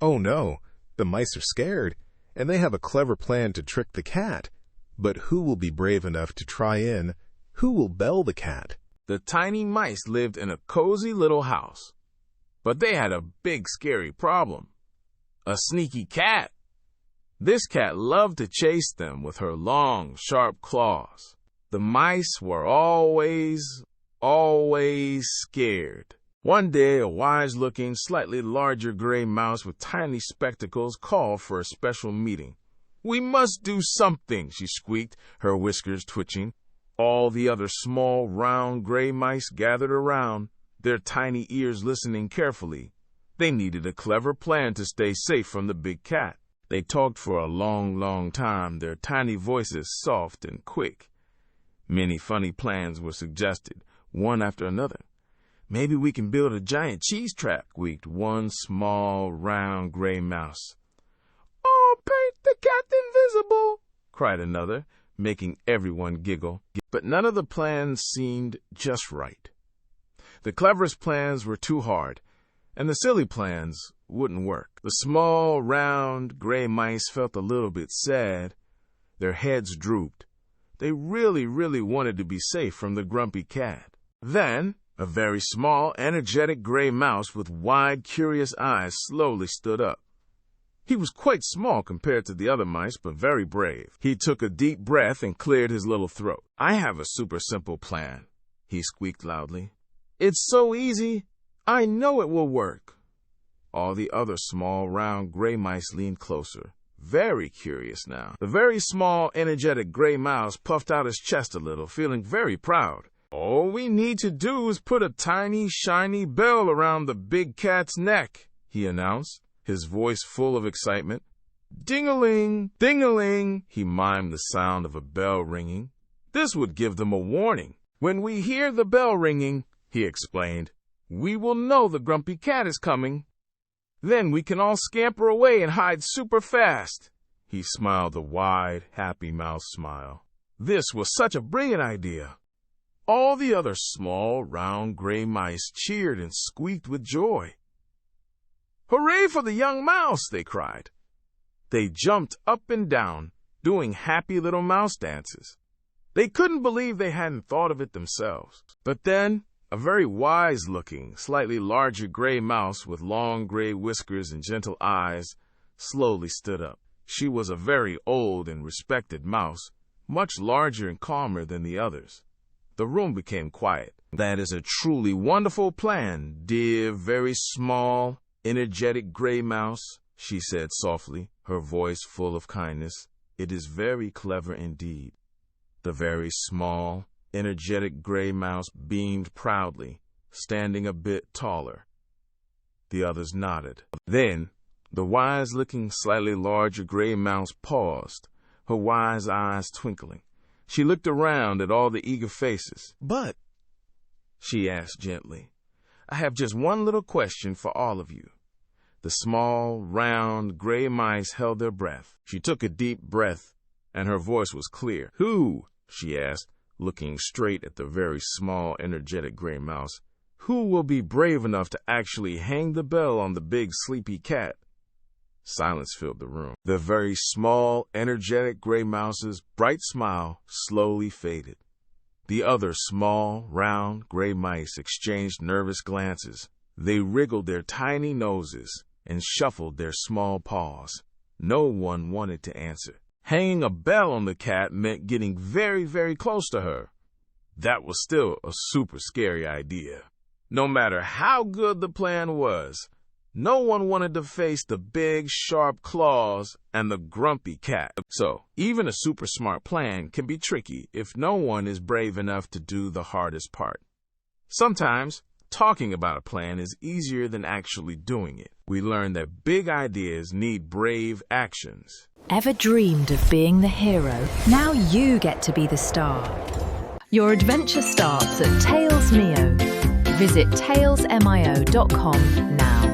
Oh no, the mice are scared, and they have a clever plan to trick the cat. But who will be brave enough to try in? Who will bell the cat? The tiny mice lived in a cozy little house, but they had a big scary problem. A sneaky cat. This cat loved to chase them with her long, sharp claws. The mice were always scared. One day, a wise-looking, slightly larger gray mouse with tiny spectacles called for a special meeting. "We must do something," she squeaked, her whiskers twitching. All the other small, round, gray mice gathered around, their tiny ears listening carefully. They needed a clever plan to stay safe from the big cat. They talked for a long, long time, their tiny voices soft and quick. Many funny plans were suggested, one after another. "Maybe we can build a giant cheese trap," squeaked one small, round, gray mouse. "Oh, paint the cat invisible," cried another, making everyone giggle. But none of the plans seemed just right. The cleverest plans were too hard, and the silly plans wouldn't work. The small, round, gray mice felt a little bit sad. Their heads drooped. They really wanted to be safe from the grumpy cat. Then, a very small, energetic gray mouse with wide, curious eyes slowly stood up. He was quite small compared to the other mice, but very brave. He took a deep breath and cleared his little throat. "I have a super simple plan," he squeaked loudly. "It's so easy. I know it will work." All the other small, round, gray mice leaned closer, very curious now. The very small, energetic gray mouse puffed out his chest a little, feeling very proud. "All we need to do is put a tiny, shiny bell around the big cat's neck," he announced, his voice full of excitement. "Ding-a-ling, ding-a-ling," he mimed the sound of a bell ringing. "This would give them a warning. When we hear the bell ringing," he explained, "we will know the grumpy cat is coming. Then we can all scamper away and hide super fast." He smiled a wide, happy mouse smile. This was such a brilliant idea. All the other small, round, gray mice cheered and squeaked with joy. "Hooray for the young mouse!" they cried. They jumped up and down, doing happy little mouse dances. They couldn't believe they hadn't thought of it themselves. But then, a very wise-looking, slightly larger gray mouse with long gray whiskers and gentle eyes slowly stood up. She was a very old and respected mouse, much larger and calmer than the others. The room became quiet. "That is a truly wonderful plan, dear, very small, energetic gray mouse," she said softly, her voice full of kindness. "It is very clever indeed." The very small, energetic gray mouse beamed proudly, standing a bit taller. The others nodded. Then, the wise-looking, slightly larger gray mouse paused, her wise eyes twinkling. She looked around at all the eager faces. "But," she asked gently, "I have just one little question for all of you." The small, round, gray mice held their breath. She took a deep breath, and her voice was clear. "Who," she asked, looking straight at the very small, energetic gray mouse, "who will be brave enough to actually hang the bell on the big, sleepy cat?" Silence filled the room. The very small, energetic gray mouse's bright smile slowly faded. The other small, round, gray mice exchanged nervous glances. They wriggled their tiny noses and shuffled their small paws. No one wanted to answer. Hanging a bell on the cat meant getting very close to her. That was still a super scary idea. No matter how good the plan was, no one wanted to face the big, sharp claws and the grumpy cat. So, even a super smart plan can be tricky if no one is brave enough to do the hardest part. Sometimes, talking about a plan is easier than actually doing it. We learn that big ideas need brave actions. Ever dreamed of being the hero? Now you get to be the star. Your adventure starts at TalesMio. Visit talesmio.com now.